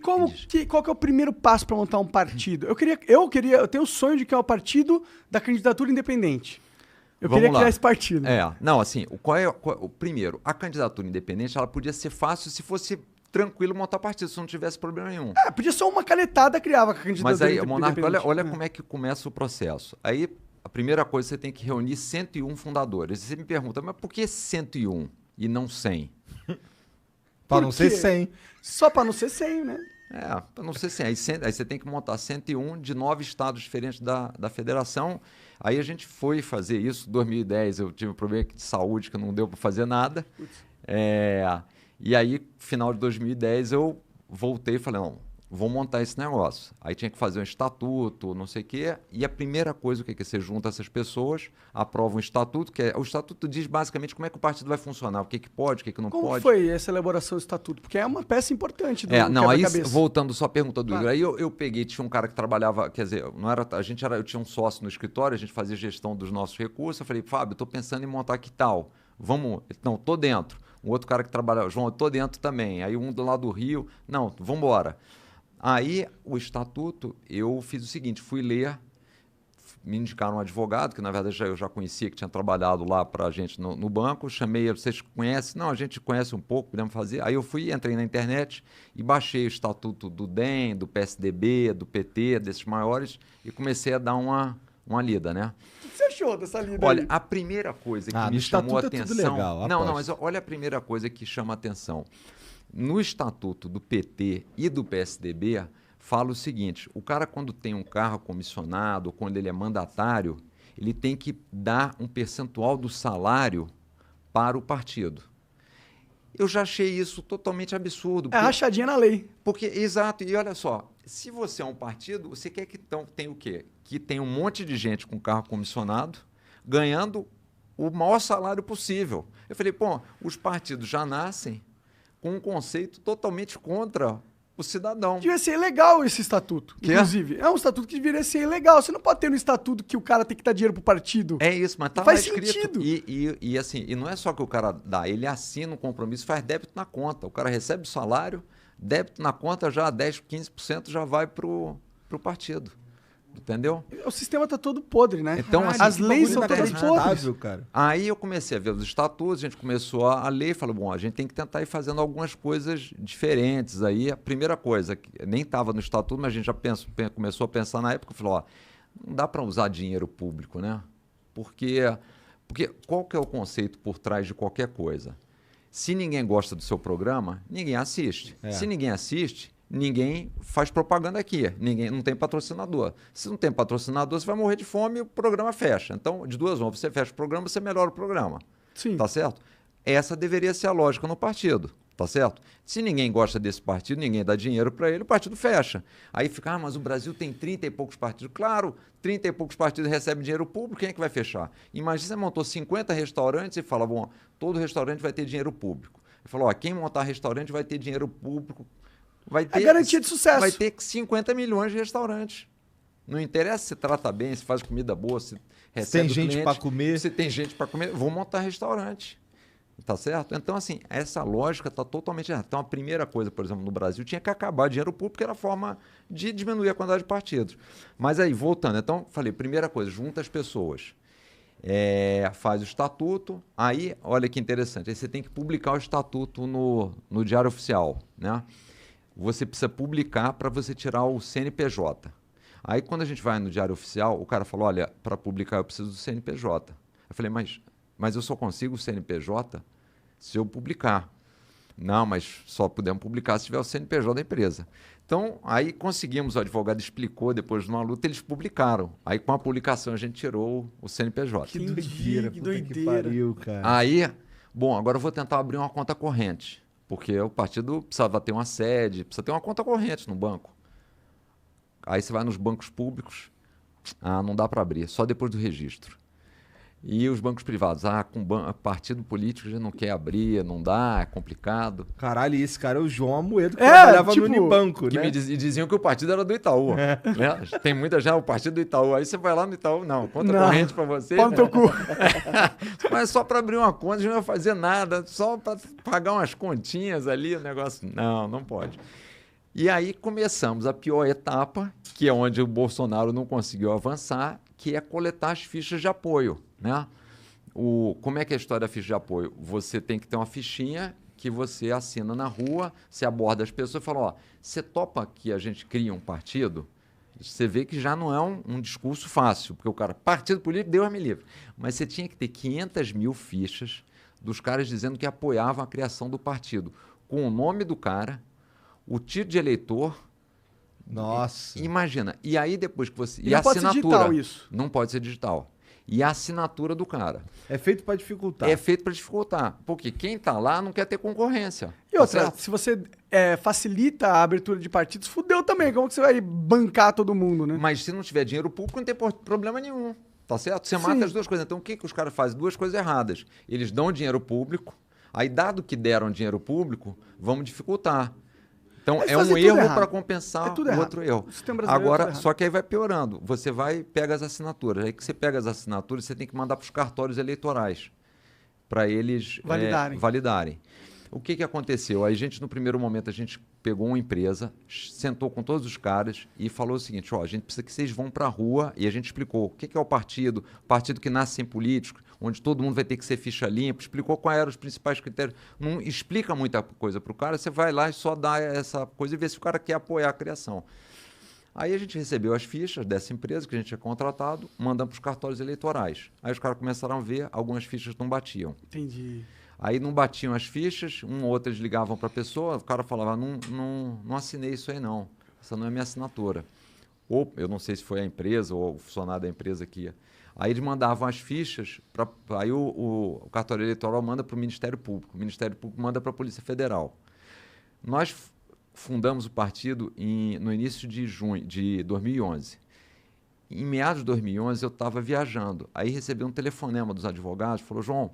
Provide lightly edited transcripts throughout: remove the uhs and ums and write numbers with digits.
qual que é o primeiro passo para montar um partido? Eu tenho o sonho de criar o partido da candidatura independente. Eu queria criar esse partido. Não, assim, o primeiro, a candidatura independente, ela podia ser fácil se fosse tranquilo montar partido, se não tivesse problema nenhum. Podia só uma canetada criava a candidatura Mas aí, independente. Monarca, olha como é que começa o processo. Aí, a primeira coisa, você tem que reunir 101 fundadores. E você me pergunta, mas por que 101 e não 100? Para não ser 100. Só para não ser 100, né? Para não ser 100. Aí você tem que montar 101 de 9 estados diferentes da federação. Aí a gente foi fazer isso. Em 2010 eu tive um problema de saúde que não deu para fazer nada. E aí, final de 2010, eu voltei e falei, não, vou montar esse negócio. Aí tinha que fazer um estatuto, não sei o quê. E a primeira coisa, o que é? Você junta essas pessoas, aprova um estatuto, o estatuto diz basicamente como é que o partido vai funcionar, o que pode, o que não pode. Como foi essa elaboração do estatuto? Porque é uma peça importante do aí voltando só à pergunta do Igor, aí eu peguei, tinha um cara que trabalhava, quer dizer, eu tinha um sócio no escritório, a gente fazia gestão dos nossos recursos, eu falei, Fábio, eu estou pensando em montar que tal? Vamos, não, tô dentro. Um outro cara que trabalha, João, eu tô dentro também. Aí um do lado do Rio, não, vamos embora. Aí o estatuto, eu fiz o seguinte, fui ler, me indicaram um advogado, que na verdade eu já conhecia, que tinha trabalhado lá para a gente no banco, chamei, vocês conhecem? Não, a gente conhece um pouco, podemos fazer. Aí eu entrei na internet e baixei o estatuto do DEM, do PSDB, do PT, desses maiores, e comecei a dar uma lida, né? O que você achou dessa lida? Olha, a primeira coisa que me chamou a atenção... É tudo legal, não, mas olha a primeira coisa que chama a atenção. No estatuto do PT e do PSDB, fala o seguinte, o cara quando tem um cargo comissionado, quando ele é mandatário, ele tem que dar um percentual do salário para o partido. Eu já achei isso totalmente absurdo. É rachadinha na lei. Exato, e olha só, se você é um partido, você quer que tenha o quê? Que tenha um monte de gente com carro comissionado, ganhando o maior salário possível. Eu falei, os partidos já nascem com um conceito totalmente contra o cidadão. Devia ser ilegal esse estatuto, inclusive. É um estatuto que deveria ser ilegal. Você não pode ter no estatuto que o cara tem que dar dinheiro pro partido. É isso, mas tá lá escrito. E assim, e não é só que o cara dá, ele assina um compromisso, faz débito na conta. O cara recebe o salário, débito na conta já 10%, 15% já vai pro partido. Entendeu? O sistema tá todo podre, né? Então, assim, as leis são todas podres. Cara. Aí eu comecei a ver os estatutos, a gente começou a ler e falou, a gente tem que tentar ir fazendo algumas coisas diferentes. Aí a primeira coisa, que nem estava no estatuto, mas a gente já começou a pensar na época, falou, não dá para usar dinheiro público, né? Porque qual que é o conceito por trás de qualquer coisa? Se ninguém gosta do seu programa, ninguém assiste. Se ninguém assiste, ninguém faz propaganda aqui, não tem patrocinador. Se não tem patrocinador, você vai morrer de fome e o programa fecha. Então, de duas uma, você fecha o programa, você melhora o programa. Sim. Tá certo? Essa deveria ser a lógica no partido, tá certo? Se ninguém gosta desse partido, ninguém dá dinheiro para ele, o partido fecha. Aí fica, mas o Brasil tem 30 e poucos partidos. Claro, 30 e poucos partidos recebem dinheiro público, quem é que vai fechar? Imagina você montou 50 restaurantes e fala, todo restaurante vai ter dinheiro público. Ele falou, quem montar restaurante vai ter dinheiro público. Vai ter, garantia de sucesso. Vai ter 50 milhões de restaurantes. Não interessa se trata bem, se faz comida boa, se recebe tem gente para comer. Se tem gente para comer, vou montar restaurante. Tá certo? Então, assim, essa lógica está totalmente errada. Então, a primeira coisa, por exemplo, no Brasil, tinha que acabar dinheiro público, era a forma de diminuir a quantidade de partidos. Mas aí, voltando, então, falei, primeira coisa, junta as pessoas. Faz o estatuto, aí, olha que interessante, aí você tem que publicar o estatuto no Diário Oficial, né? Você precisa publicar para você tirar o CNPJ. Aí, quando a gente vai no Diário Oficial, o cara falou, olha, para publicar eu preciso do CNPJ. Eu falei, mas eu só consigo o CNPJ se eu publicar. Não, mas só podemos publicar se tiver o CNPJ da empresa. Então, aí conseguimos, o advogado explicou, depois de uma luta, eles publicaram. Aí, com a publicação, a gente tirou o CNPJ. Que doideira, que doideira. Que pariu, cara. Aí, agora eu vou tentar abrir uma conta corrente. Porque o partido precisava ter uma sede, precisa ter uma conta corrente no banco. Aí você vai nos bancos públicos, não dá para abrir, só depois do registro. E os bancos privados, com partido político já não quer abrir, não dá, é complicado. Caralho, e esse cara é o João Amoedo, que trabalhava no Unibanco, né? E diziam que o partido era do Itaú. Né? Tem muita já, o partido do Itaú. Aí você vai lá no Itaú, conta corrente para você. Põe no teu cu. Mas só para abrir uma conta, a gente não vai fazer nada, só para pagar umas continhas ali, o negócio. Não pode. E aí começamos a pior etapa, que é onde o Bolsonaro não conseguiu avançar, que é coletar as fichas de apoio, né? Como é que é a história da ficha de apoio? Você tem que ter uma fichinha que você assina na rua, você aborda as pessoas e fala, ó, você topa que a gente cria um partido? Você vê que já não é um discurso fácil, porque o cara, partido político, Deus me livre. Mas você tinha que ter 500 mil fichas dos caras dizendo que apoiavam a criação do partido, com o nome do cara, o título de eleitor. Nossa. Imagina. E aí depois que você... E a assinatura. Pode ser digital isso. Não pode ser digital. E a assinatura do cara. É feito para dificultar. É feito para dificultar. Porque quem está lá não quer ter concorrência. E outra, se você facilita a abertura de partidos, fudeu também. Como que você vai bancar todo mundo, né? Mas se não tiver dinheiro público, não tem problema nenhum. Tá certo? Você mata as duas coisas. Então o que os caras fazem? Duas coisas erradas. Eles dão dinheiro público, aí dado que deram dinheiro público, vamos dificultar. Então é um erro para compensar o outro erro. Agora, só que aí vai piorando. Você pega as assinaturas. Aí que você pega as assinaturas, você tem que mandar para os cartórios eleitorais para eles validarem. O que aconteceu? Aí no primeiro momento, a gente pegou uma empresa, sentou com todos os caras e falou o seguinte, ó, a gente precisa que vocês vão para a rua, e a gente explicou o que é o partido que nasce sem políticos, onde todo mundo vai ter que ser ficha limpa, explicou quais eram os principais critérios. Não explica muita coisa para o cara, você vai lá e só dá essa coisa e vê se o cara quer apoiar a criação. Aí a gente recebeu as fichas dessa empresa que a gente tinha contratado, mandamos para os cartórios eleitorais. Aí os caras começaram a ver, algumas fichas não batiam. Entendi. Aí não batiam as fichas, um ou outro eles ligavam para a pessoa, o cara falava, não assinei isso aí não, essa não é minha assinatura. Ou eu não sei se foi a empresa ou o funcionário da empresa que ia. Aí eles mandavam as fichas, aí o cartório eleitoral manda para o Ministério Público manda para a Polícia Federal. Nós fundamos o partido no início de junho de 2011. Em meados de 2011 eu estava viajando, aí recebi um telefonema dos advogados, falou, João,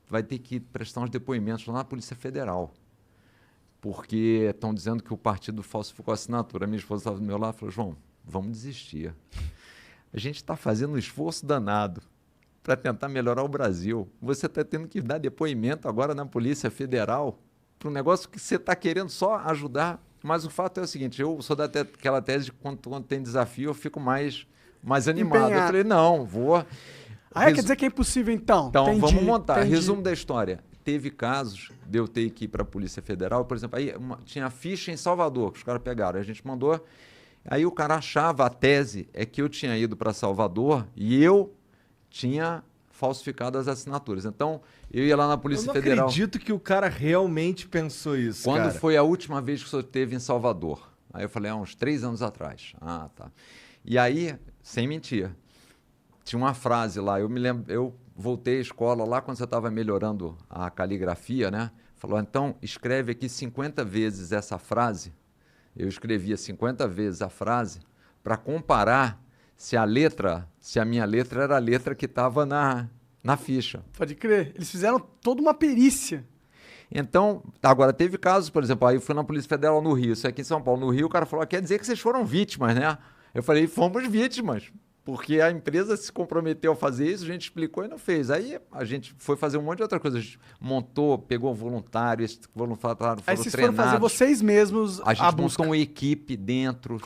vai ter que prestar uns depoimentos lá na Polícia Federal, porque estão dizendo que o partido falsificou a assinatura. A minha esposa estava do meu lado e falou, João, vamos desistir. A gente está fazendo um esforço danado para tentar melhorar o Brasil. Você está tendo que dar depoimento agora na Polícia Federal para um negócio que você está querendo só ajudar. Mas o fato é o seguinte, eu sou daquela tese de que quando tem desafio eu fico mais animado. Eu falei, não, vou... quer dizer que é impossível, então? Então, vamos montar. Resumo da história. Teve casos de eu ter que ir para a Polícia Federal, por exemplo, aí tinha ficha em Salvador, que os caras pegaram. A gente mandou, aí o cara achava, a tese é que eu tinha ido para Salvador e eu tinha falsificado as assinaturas. Então, eu ia lá na Polícia Federal. Eu não acredito que o cara realmente pensou isso, Quando foi a última vez que o senhor esteve em Salvador? Aí eu falei, há uns 3 anos atrás. Ah, tá. E aí, sem mentir, tinha uma frase lá, eu me lembro, eu voltei à escola lá quando você estava melhorando a caligrafia, né? Falou, então escreve aqui 50 vezes essa frase. Eu escrevia 50 vezes a frase para comparar se a minha letra era a letra que estava na ficha. Pode crer, eles fizeram toda uma perícia. Então, agora teve casos, por exemplo, aí eu fui na Polícia Federal no Rio, isso aqui em São Paulo, no Rio, o cara falou, quer dizer que vocês foram vítimas, né? Eu falei, fomos vítimas. Porque a empresa se comprometeu a fazer isso, a gente explicou e não fez. Aí a gente foi fazer um monte de outra coisa. A gente montou, pegou voluntários, foram treinados. Aí vocês foram fazer vocês mesmos a gente montou uma equipe dentro.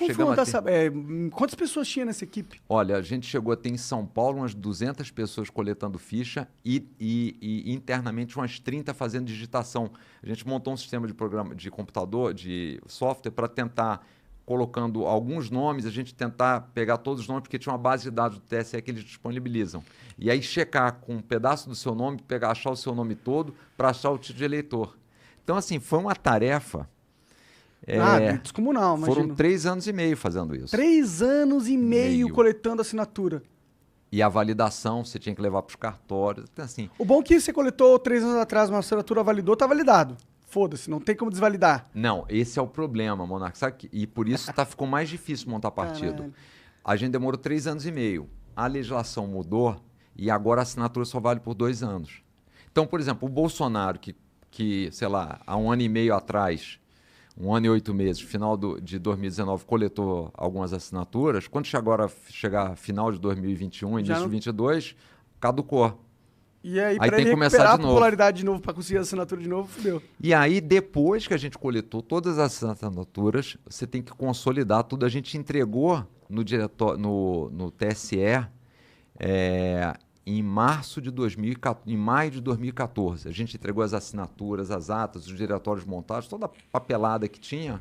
Quantas pessoas tinha nessa equipe? Olha, a gente chegou a ter em São Paulo umas 200 pessoas coletando ficha e internamente umas 30 fazendo digitação. A gente montou um sistema de programa de computador, de software, para tentar... colocando alguns nomes, a gente tentar pegar todos os nomes, porque tinha uma base de dados do TSE que eles disponibilizam. E aí checar com um pedaço do seu nome, achar o seu nome todo, para achar o título de eleitor. Então, assim, foi uma tarefa... descomunal, imagino. Foram 3 anos e meio fazendo isso. 3 anos e meio coletando assinatura. E a validação, você tinha que levar para os cartórios. Então, assim, o bom é que você coletou 3 anos atrás, uma assinatura validou, está validado. Foda-se, não tem como desvalidar. Não, esse é o problema, Monark. Sabe? E por isso ficou mais difícil montar partido. Caralho. A gente demorou 3 anos e meio. A legislação mudou e agora a assinatura só vale por 2 anos. Então, por exemplo, o Bolsonaro, que sei lá, há 1 ano e meio atrás, 1 ano e 8 meses, final de 2019, coletou algumas assinaturas, quando chegar final de 2021, início de 2022, caducou. E aí tem ele que começar a de novo. popularidade de novo, para conseguir a assinatura de novo, fudeu. E aí, depois que a gente coletou todas as assinaturas, você tem que consolidar tudo. A gente entregou no TSE em maio de 2014. A gente entregou as assinaturas, as atas, os diretórios montados, toda a papelada que tinha.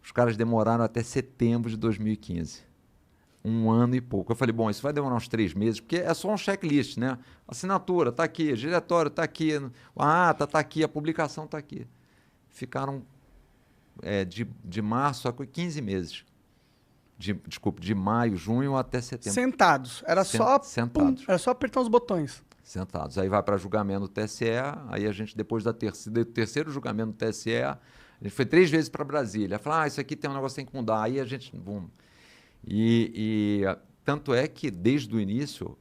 Os caras demoraram até setembro de 2015. 1 ano e pouco. Eu falei, bom, isso vai demorar uns 3 meses, porque é só um checklist, né? Assinatura está aqui, diretório está aqui, a ata está aqui, a publicação está aqui. Ficaram de março a 15 meses. De maio, junho até setembro. Sentados. Era só apertar os botões. Sentados. Aí vai para julgamento no TSE, aí a gente, depois do terceiro julgamento no TSE, a gente foi 3 vezes para Brasília. Falou, isso aqui tem um negócio que tem que mudar. Aí a gente... E tanto é que, desde o início,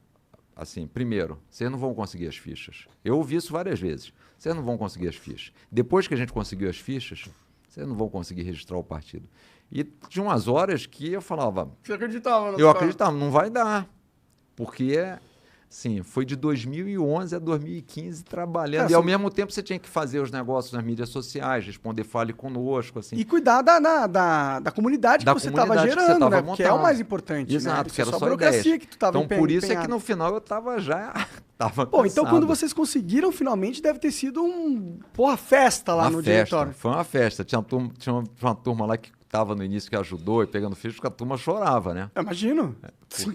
assim, primeiro, vocês não vão conseguir as fichas. Eu ouvi isso várias vezes. Vocês não vão conseguir as fichas. Depois que a gente conseguiu as fichas, vocês não vão conseguir registrar o partido. E tinha umas horas que eu falava... Você acreditava? Eu acreditava, não vai dar. Porque, sim, foi de 2011 a 2015 trabalhando. E, ao mesmo tempo, você tinha que fazer os negócios nas mídias sociais, responder Fale Conosco. Assim. E cuidar da comunidade que você estava gerando, né? Que é o mais importante. Exato, né? que era só a burocracia ideias. Que tu estava Então, por isso é que no final eu estava já... Tava Pô, cansado. então quando vocês conseguiram, finalmente, deve ter sido festa lá no diretório. Foi uma festa. Tinha uma turma lá que estava no início que ajudou e pegando ficha, porque a turma chorava, né? Eu imagino.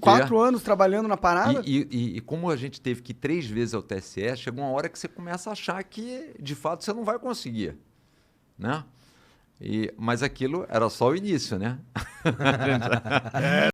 4 anos trabalhando na parada. E como a gente teve que ir 3 vezes ao TSE, chegou uma hora que você começa a achar que, de fato, você não vai conseguir, né? Mas aquilo era só o início, né?